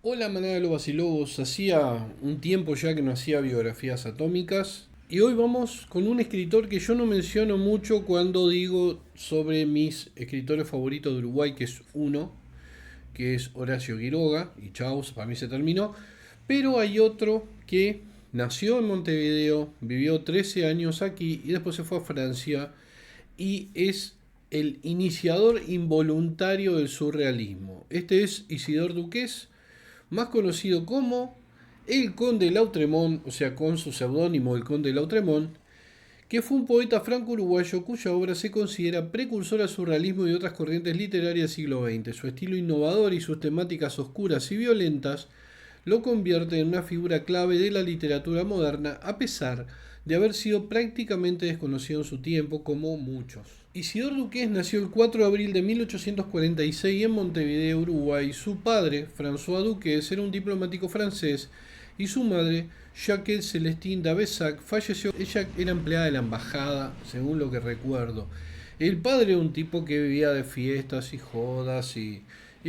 Hola manada de lobas y lobos, hacía un tiempo ya que no hacía biografías atómicas y hoy vamos con un escritor que yo no menciono mucho cuando digo sobre mis escritores favoritos de Uruguay, que es uno, que es Horacio Quiroga, y chau, para mí se terminó, pero hay otro que nació en Montevideo, vivió 13 años aquí y después se fue a Francia y es el iniciador involuntario del surrealismo. Este es Isidore Duqués, más conocido como el Conde Lautremont, o sea, con su seudónimo el Conde Lautremont, que fue un poeta franco-uruguayo cuya obra se considera precursora al surrealismo y otras corrientes literarias del siglo XX. Su estilo innovador y sus temáticas oscuras y violentas lo convierten en una figura clave de la literatura moderna, a pesar de haber sido prácticamente desconocido en su tiempo, como muchos. Isidore Duqués nació el 4 de abril de 1846 en Montevideo, Uruguay. Su padre, François Duqués, era un diplomático francés y su madre, Jacques Celestine d'Avezac, falleció. Ella era empleada de la embajada, según lo que recuerdo. El padre era un tipo que vivía de fiestas y jodas y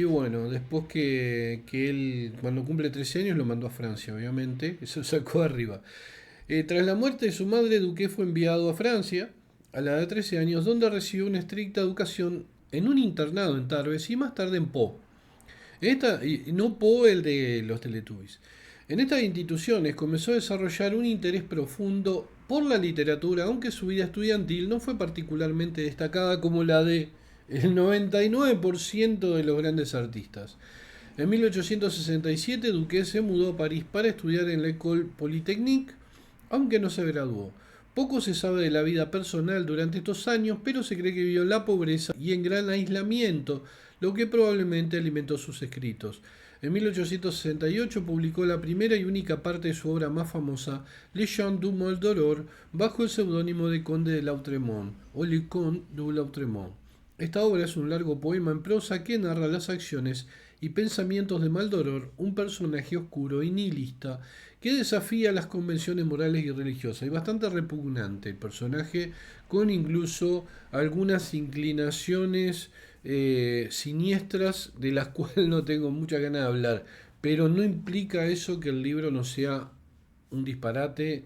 bueno, después que él, cuando cumple 13 años, lo mandó a Francia, obviamente. Eso sacó arriba. Tras la muerte de su madre, Duque fue enviado a Francia a la edad de 13 años, donde recibió una estricta educación en un internado en Tarbes y más tarde en Po. Y no Po el de los Teletubbies. En estas instituciones comenzó a desarrollar un interés profundo por la literatura, aunque su vida estudiantil no fue particularmente destacada como la de el 99% de los grandes artistas. En 1867 Duqués se mudó a París para estudiar en la École Polytechnique, aunque no se graduó. Poco se sabe de la vida personal durante estos años, pero se cree que vivió en la pobreza y en gran aislamiento, lo que probablemente alimentó sus escritos. En 1868 publicó la primera y única parte de su obra más famosa, Le Chant du Maldoror, bajo el seudónimo de Conde de Lautremont, o Le Comte de Lautremont. Esta obra es un largo poema en prosa que narra las acciones y pensamientos de Maldoror, un personaje oscuro y nihilista que desafía las convenciones morales y religiosas. Y bastante repugnante el personaje, con incluso algunas inclinaciones siniestras de las cuales no tengo mucha ganas de hablar. Pero no implica eso que el libro no sea un disparate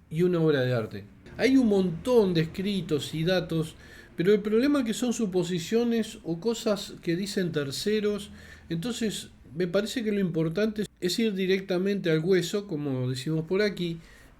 y una obra de arte. Hay un montón de escritos y datos, pero el problema es que son suposiciones o cosas que dicen terceros. Entonces me parece que lo importante es ir directamente al hueso, como decimos por aquí,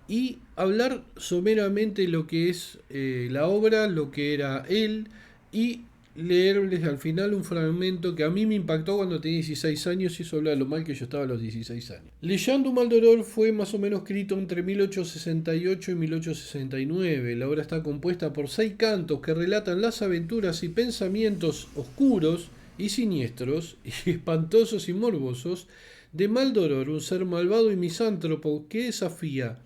y hablar someramente lo que es la obra, lo que era él, y leerles al final un fragmento que a mí me impactó cuando tenía 16 años y eso habla de lo mal que yo estaba a los 16 años. Le Chant du Maldoror fue más o menos escrito entre 1868 y 1869. La obra está compuesta por 6 cantos que relatan las aventuras y pensamientos oscuros y siniestros y espantosos y morbosos de Maldoror, un ser malvado y misántropo que desafía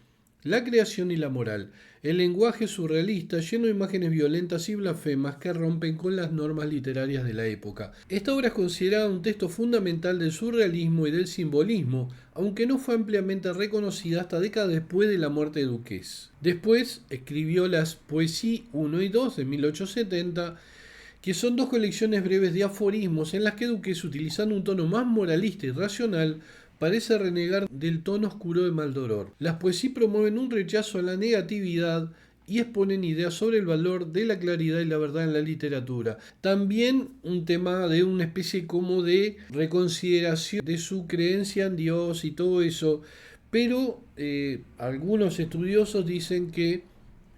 la creación y la moral. El lenguaje surrealista, lleno de imágenes violentas y blasfemas que rompen con las normas literarias de la época. Esta obra es considerada un texto fundamental del surrealismo y del simbolismo, aunque no fue ampliamente reconocida hasta décadas después de la muerte de Duqués. Después escribió las Poésies 1 y 2 de 1870, que son 2 colecciones breves de aforismos en las que Duqués, utilizando un tono más moralista y racional, parece renegar del tono oscuro de Maldoror. Las poesías promueven un rechazo a la negatividad y exponen ideas sobre el valor de la claridad y la verdad en la literatura. También un tema de una especie como de reconsideración de su creencia en Dios y todo eso, pero algunos estudiosos dicen que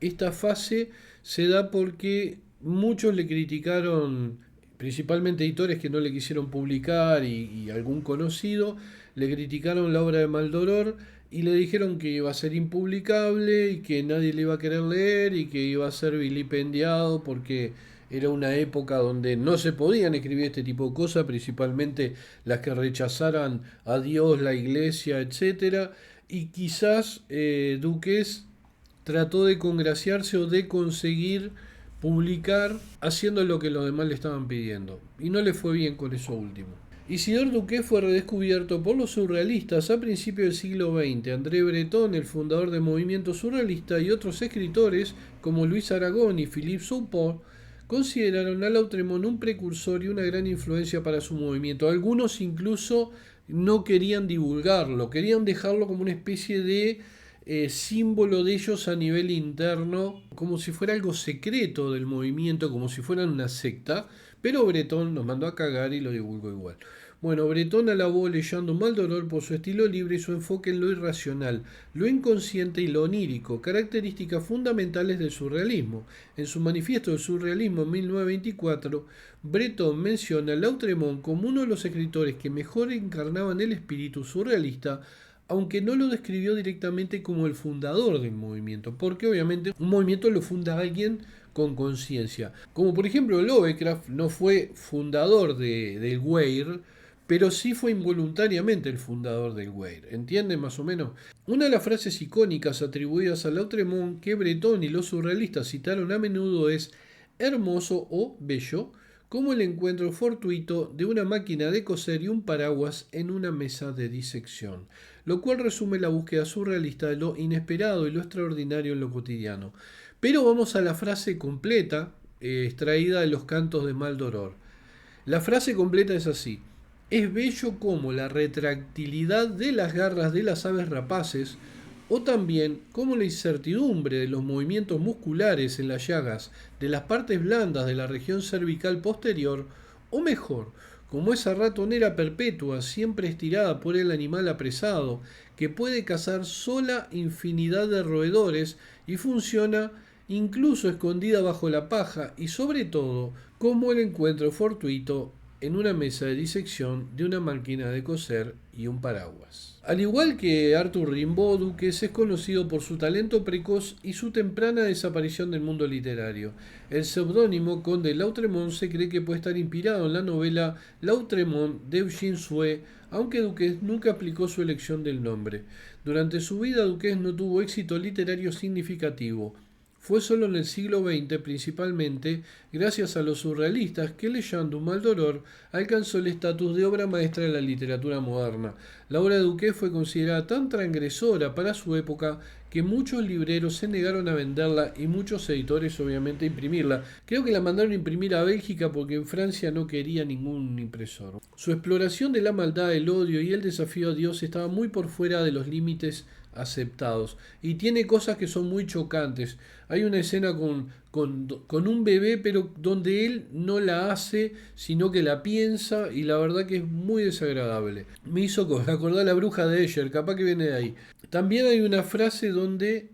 esta fase se da porque muchos le criticaron, principalmente editores que no le quisieron publicar y algún conocido, le criticaron la obra de Maldoror y le dijeron que iba a ser impublicable y que nadie le iba a querer leer y que iba a ser vilipendiado porque era una época donde no se podían escribir este tipo de cosas, principalmente las que rechazaran a Dios, la iglesia, etcétera. Y quizás Duqués trató de congraciarse o de conseguir publicar haciendo lo que los demás le estaban pidiendo. Y no le fue bien con eso último. Isidore Duqués fue redescubierto por los surrealistas a principios del siglo XX. André Breton, el fundador del movimiento surrealista, y otros escritores como Luis Aragón y Philippe Soupault consideraron a Lautréamont un precursor y una gran influencia para su movimiento. Algunos incluso no querían divulgarlo, querían dejarlo como una especie de símbolo de ellos a nivel interno, como si fuera algo secreto del movimiento, como si fueran una secta, pero Breton nos mandó a cagar y lo divulgó igual. Bueno, Breton alabó leyendo Maldoror por su estilo libre y su enfoque en lo irracional, lo inconsciente y lo onírico, características fundamentales del surrealismo. En su manifiesto del surrealismo en 1924, Breton menciona a Lautréamont como uno de los escritores que mejor encarnaban el espíritu surrealista, aunque no lo describió directamente como el fundador del movimiento, porque obviamente un movimiento lo funda alguien con conciencia. Como por ejemplo Lovecraft no fue fundador del Weir, pero sí fue involuntariamente el fundador del Weir. ¿Entienden más o menos? Una de las frases icónicas atribuidas a Lautréamont que Breton y los surrealistas citaron a menudo es hermoso o bello, como el encuentro fortuito de una máquina de coser y un paraguas en una mesa de disección, lo cual resume la búsqueda surrealista de lo inesperado y lo extraordinario en lo cotidiano. Pero vamos a la frase completa, extraída de los cantos de Maldoror. La frase completa es así: es bello como la retractilidad de las garras de las aves rapaces, o también como la incertidumbre de los movimientos musculares en las llagas de las partes blandas de la región cervical posterior, o mejor, como esa ratonera perpetua siempre estirada por el animal apresado, que puede cazar sola infinidad de roedores y funciona incluso escondida bajo la paja, y sobre todo como el encuentro fortuito en una mesa de disección de una máquina de coser y un paraguas. Al igual que Arthur Rimbaud, Duques es conocido por su talento precoz y su temprana desaparición del mundo literario. El seudónimo Conde Lautréamont se cree que puede estar inspirado en la novela Lautréamont de Eugène Sue, aunque Duques nunca aplicó su elección del nombre. Durante su vida, Duques no tuvo éxito literario significativo. Fue solo en el siglo XX, principalmente gracias a los surrealistas, que leyendo Maldoror alcanzó el estatus de obra maestra de la literatura moderna. La obra de Duquet fue considerada tan transgresora para su época que muchos libreros se negaron a venderla y muchos editores obviamente a imprimirla. Creo que la mandaron a imprimir a Bélgica porque en Francia no quería ningún impresor. Su exploración de la maldad, el odio y el desafío a Dios estaba muy por fuera de los límites aceptados, y tiene cosas que son muy chocantes. Hay una escena con un bebé, pero donde él no la hace, sino que la piensa, y la verdad que es muy desagradable. Me hizo acordar a la bruja de Escher, capaz que viene de ahí. También hay una frase donde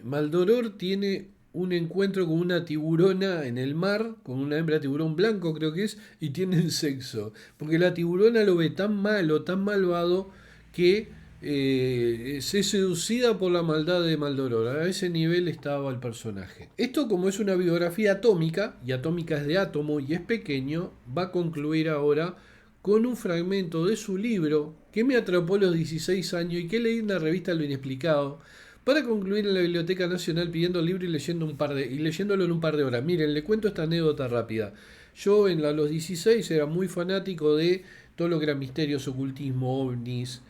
Maldoror tiene un encuentro con una tiburona en el mar, con una hembra tiburón blanco creo que es, y tienen sexo, porque la tiburona lo ve tan malo, tan malvado, que es seducida por la maldad de Maldoror. A ese nivel estaba el personaje. Esto, como es una biografía atómica, y atómica es de átomo y es pequeño, va a concluir ahora con un fragmento de su libro que me atrapó a los 16 años y que leí en la revista Lo Inexplicado, para concluir en la Biblioteca Nacional pidiendo el libro y leyéndolo en un par de horas. Miren, le cuento esta anécdota rápida. Yo a los 16 era muy fanático de todo lo que era misterios, ocultismo, ovnis,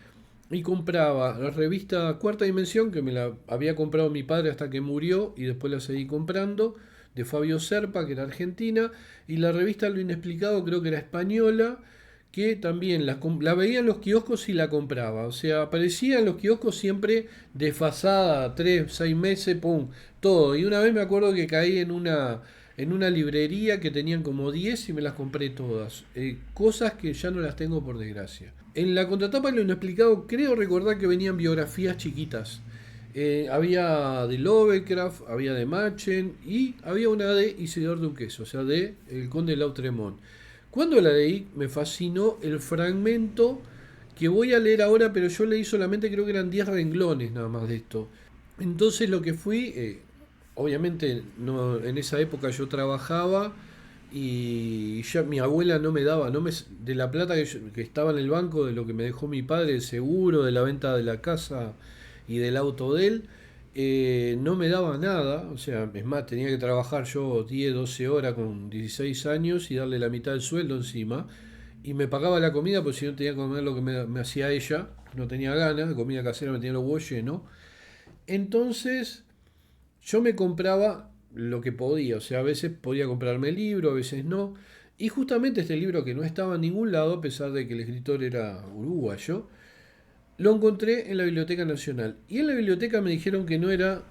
y compraba la revista Cuarta Dimensión, que me la había comprado mi padre hasta que murió, y después la seguí comprando, de Fabio Serpa, que era argentina, y la revista Lo Inexplicado, creo que era española, que también la veía en los kioscos y la compraba. O sea, aparecía en los kioscos siempre desfasada, 3, 6 meses, pum, todo. Y una vez me acuerdo que caí en una librería que tenían como 10 y me las compré todas. Cosas que ya no las tengo, por desgracia. En la contratapa de Lo Inexplicado creo recordar que venían biografías chiquitas. Había de Lovecraft, había de Machen y había una de Isidore Duques, o sea, de El Conde de Lautréamont. Cuando la leí me fascinó el fragmento que voy a leer ahora, pero yo leí solamente, creo que eran 10 renglones nada más de esto. Entonces lo que fui, obviamente no, en esa época yo trabajaba y ya mi abuela no me daba, de la plata que estaba en el banco, de lo que me dejó mi padre, el seguro, de la venta de la casa y del auto de él, no me daba nada. O sea, es más, tenía que trabajar yo 10 12 horas con 16 años y darle la mitad del sueldo encima, y me pagaba la comida, porque si no tenía que comer lo que me hacía ella, no tenía ganas, de comida casera me tenía los huevos llenos. Entonces yo me compraba lo que podía. O sea, a veces podía comprarme el libro, a veces no. Y justamente este libro que no estaba en ningún lado, a pesar de que el escritor era uruguayo, lo encontré en la Biblioteca Nacional. Y en la biblioteca me dijeron que no era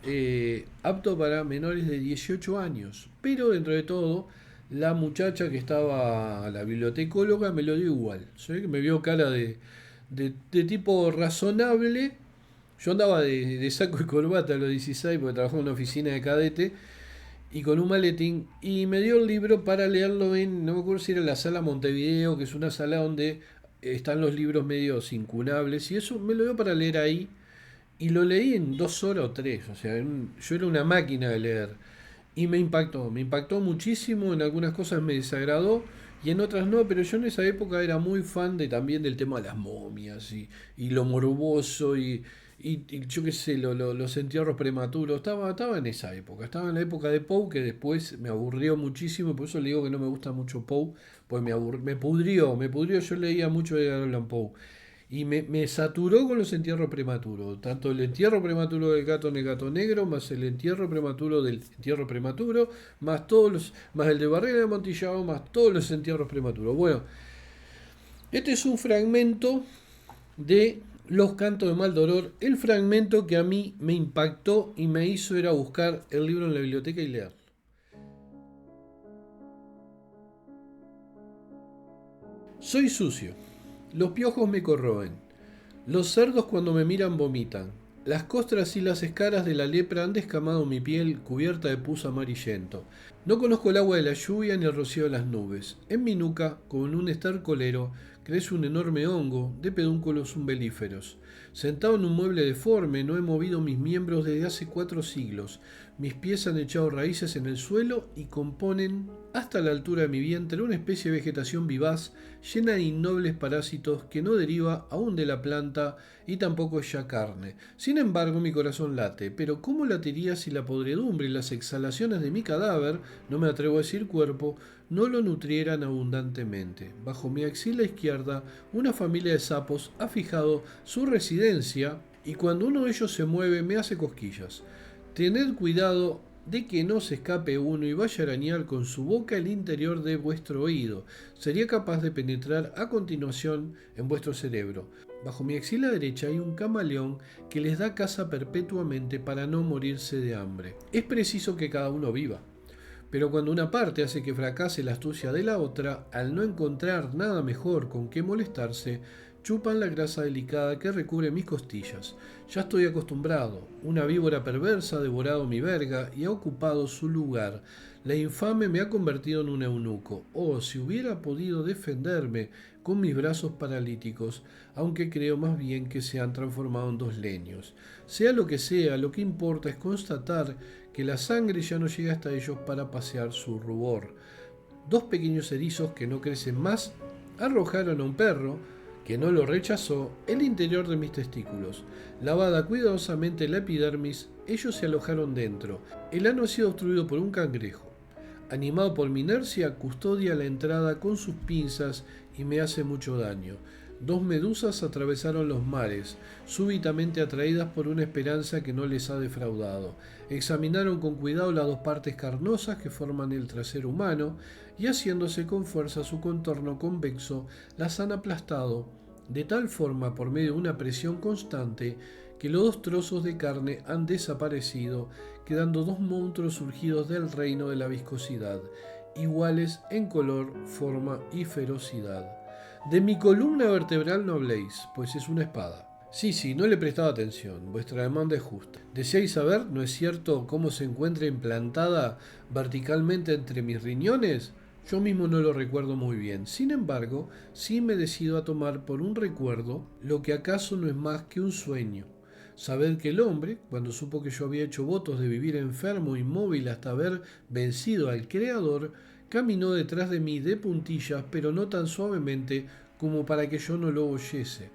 apto para menores de 18 años. Pero dentro de todo, la muchacha que estaba, la bibliotecóloga, me lo dio igual. Se ve que me vio cara de tipo razonable. Yo andaba de saco y corbata a los 16 porque trabajaba en una oficina de cadete y con un maletín. Y me dio el libro para leerlo en, no me acuerdo si era la sala Montevideo, que es una sala donde están los libros medio incunables. Y eso me lo dio para leer ahí. Y lo leí en 2 horas o tres. O sea, yo era una máquina de leer. Y me impactó muchísimo. En algunas cosas me desagradó y en otras no. Pero yo en esa época era muy fan de también del tema de las momias y lo morboso y yo qué sé, los entierros prematuros. Estaba en esa época. Estaba en la época de Poe que después me aburrió muchísimo. Por eso le digo que no me gusta mucho Poe. Pues me pudrió, me pudrió. Yo leía mucho de Edgar Allan Poe. Y me saturó con los entierros prematuros. Tanto el entierro prematuro del gato en el gato negro, más el entierro prematuro del entierro prematuro, más todos los, más el de Barrera de Montillado, más todos los entierros prematuros. Bueno, este es un fragmento de Los Cantos de Maldoror, el fragmento que a mí me impactó y me hizo ir a buscar el libro en la biblioteca y leerlo. Soy sucio. Los piojos me corroen. Los cerdos cuando me miran vomitan. Las costras y las escaras de la lepra han descamado mi piel cubierta de pus amarillento. No conozco el agua de la lluvia ni el rocío de las nubes. En mi nuca, como en un estercolero, crece un enorme hongo de pedúnculos umbelíferos. Sentado en un mueble deforme, no he movido mis miembros desde hace 4 siglos. Mis pies han echado raíces en el suelo y componen, hasta la altura de mi vientre, una especie de vegetación vivaz llena de innobles parásitos que no deriva aún de la planta y tampoco es ya carne. Sin embargo, mi corazón late, pero ¿cómo latiría si la podredumbre y las exhalaciones de mi cadáver, no me atrevo a decir cuerpo, no lo nutrieran abundantemente? Bajo mi axila izquierda, una familia de sapos ha fijado su residencia y cuando uno de ellos se mueve me hace cosquillas. Tened cuidado de que no se escape uno y vaya a arañar con su boca el interior de vuestro oído. Sería capaz de penetrar a continuación en vuestro cerebro. Bajo mi axila derecha hay un camaleón que les da caza perpetuamente para no morirse de hambre. Es preciso que cada uno viva. Pero cuando una parte hace que fracase la astucia de la otra, al no encontrar nada mejor con qué molestarse, chupan la grasa delicada que recubre mis costillas. Ya estoy acostumbrado. Una víbora perversa ha devorado mi verga y ha ocupado su lugar. La infame me ha convertido en un eunuco. Oh, si hubiera podido defenderme con mis brazos paralíticos, aunque creo más bien que se han transformado en 2 leños. Sea lo que sea, lo que importa es constatar que la sangre ya no llega hasta ellos para pasear su rubor. 2 pequeños erizos que no crecen más arrojaron a un perro, que no lo rechazó, el interior de mis testículos. Lavada cuidadosamente la epidermis, ellos se alojaron dentro. El ano ha sido obstruido por un cangrejo. Animado por mi inercia, custodia la entrada con sus pinzas y me hace mucho daño. 2 medusas atravesaron los mares, súbitamente atraídas por una esperanza que no les ha defraudado. Examinaron con cuidado las 2 partes carnosas que forman el trasero humano y haciéndose con fuerza su contorno convexo, las han aplastado de tal forma por medio de una presión constante que los 2 trozos de carne han desaparecido, quedando 2 monstruos surgidos del reino de la viscosidad, iguales en color, forma y ferocidad. De mi columna vertebral no habléis, pues es una espada. Sí, no le prestaba atención, vuestra demanda es justa. ¿Deseáis saber, no es cierto, cómo se encuentra implantada verticalmente entre mis riñones? Yo mismo no lo recuerdo muy bien. Sin embargo, sí me decido a tomar por un recuerdo lo que acaso no es más que un sueño. Sabed que el hombre, cuando supo que yo había hecho votos de vivir enfermo, inmóvil hasta haber vencido al Creador, caminó detrás de mí de puntillas, pero no tan suavemente como para que yo no lo oyese.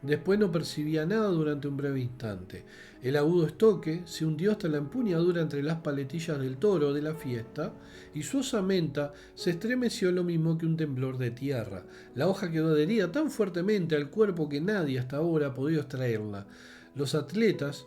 Después no percibía nada durante un breve instante. El agudo estoque se hundió hasta la empuñadura entre las paletillas del toro de la fiesta y su osamenta se estremeció lo mismo que un temblor de tierra. La hoja quedó adherida tan fuertemente al cuerpo que nadie hasta ahora ha podido extraerla. Los atletas,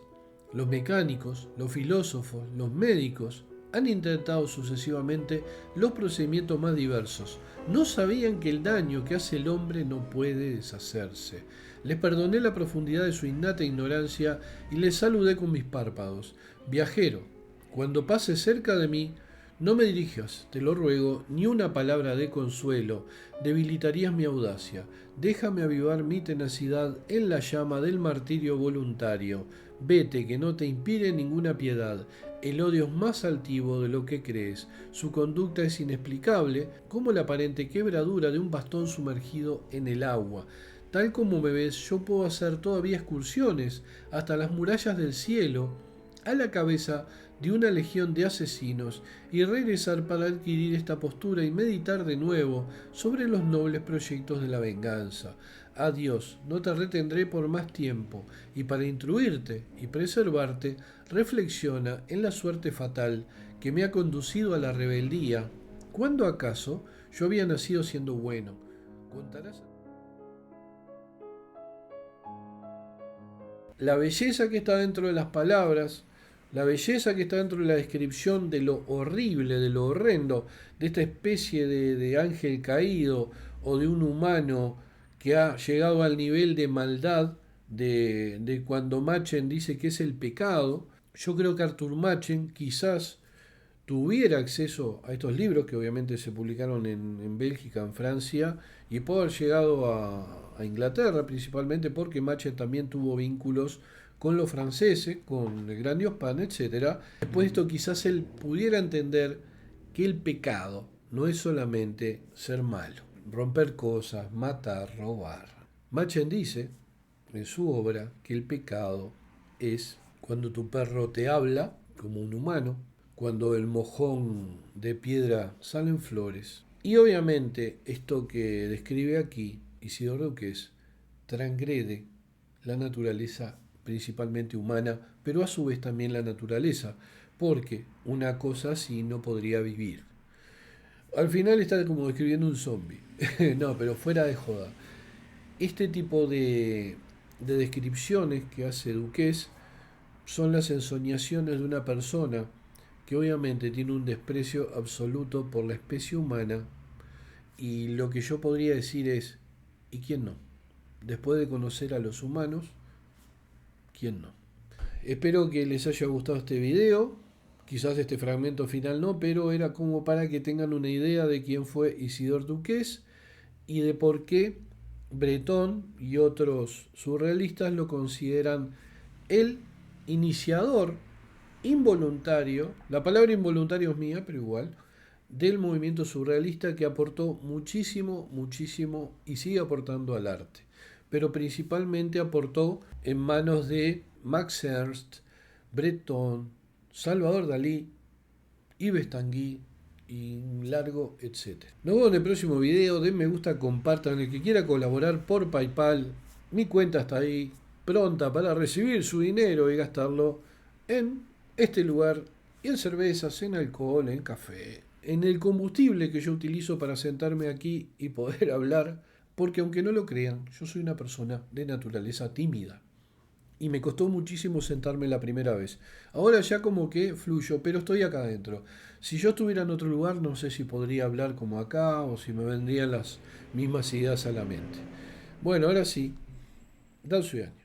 los mecánicos, los filósofos, los médicos han intentado sucesivamente los procedimientos más diversos. No sabían que el daño que hace el hombre no puede deshacerse. Les perdoné la profundidad de su innata ignorancia y les saludé con mis párpados. Viajero, cuando pases cerca de mí, no me dirijas, te lo ruego, ni una palabra de consuelo, debilitarías mi audacia. Déjame avivar mi tenacidad en la llama del martirio voluntario. Vete, que no te inspire ninguna piedad. El odio es más altivo de lo que crees. Su conducta es inexplicable, como la aparente quebradura de un bastón sumergido en el agua. Tal como me ves, yo puedo hacer todavía excursiones hasta las murallas del cielo, a la cabeza de una legión de asesinos, y regresar para adquirir esta postura y meditar de nuevo sobre los nobles proyectos de la venganza. Adiós, no te retendré por más tiempo, y para instruirte y preservarte, reflexiona en la suerte fatal que me ha conducido a la rebeldía. ¿Cuándo acaso yo había nacido siendo bueno? ¿Contarás la belleza que está dentro de las palabras, la belleza que está dentro de la descripción de lo horrible, de lo horrendo, de esta especie de ángel caído o de un humano que ha llegado al nivel de maldad de cuando Machen dice que es el pecado? Yo creo que Arthur Machen quizás tuviera acceso a estos libros, que obviamente se publicaron en Bélgica, en Francia, y puede haber llegado a Inglaterra, principalmente porque Machen también tuvo vínculos con los franceses, con el Gran Diospan, etc. Después de esto quizás él pudiera entender que el pecado no es solamente ser malo, romper cosas, matar, robar. Machen dice en su obra que el pecado es cuando tu perro te habla como un humano, cuando el mojón de piedra sale en flores. Y obviamente esto que describe aquí Isidore Duqués transgrede la naturaleza principalmente humana, pero a su vez también la naturaleza, porque una cosa así no podría vivir. Al final está como describiendo un zombie. No, pero fuera de joda. Este tipo de descripciones que hace Duqués son las ensoñaciones de una persona que obviamente tiene un desprecio absoluto por la especie humana, y lo que yo podría decir es, ¿y quién no? Después de conocer a los humanos, ¿quién no? Espero que les haya gustado este video, quizás este fragmento final no, pero era como para que tengan una idea de quién fue Isidore Duqués y de por qué Breton y otros surrealistas lo consideran el iniciador involuntario, la palabra involuntario es mía, pero igual, del movimiento surrealista, que aportó muchísimo, muchísimo y sigue aportando al arte. Pero principalmente aportó en manos de Max Ernst, Breton, Salvador Dalí, Yves Tanguy y un largo etcétera. Nos vemos en el próximo video. Den me gusta, compartan. El que quiera colaborar por PayPal, mi cuenta está ahí, pronta para recibir su dinero y gastarlo en este lugar, y en cervezas, en alcohol, en café, en el combustible que yo utilizo para sentarme aquí y poder hablar, porque aunque no lo crean, yo soy una persona de naturaleza tímida. Y me costó muchísimo sentarme la primera vez. Ahora ya como que fluyo, pero estoy acá adentro. Si yo estuviera en otro lugar, no sé si podría hablar como acá o si me vendrían las mismas ideas a la mente. Bueno, ahora sí, dan su año.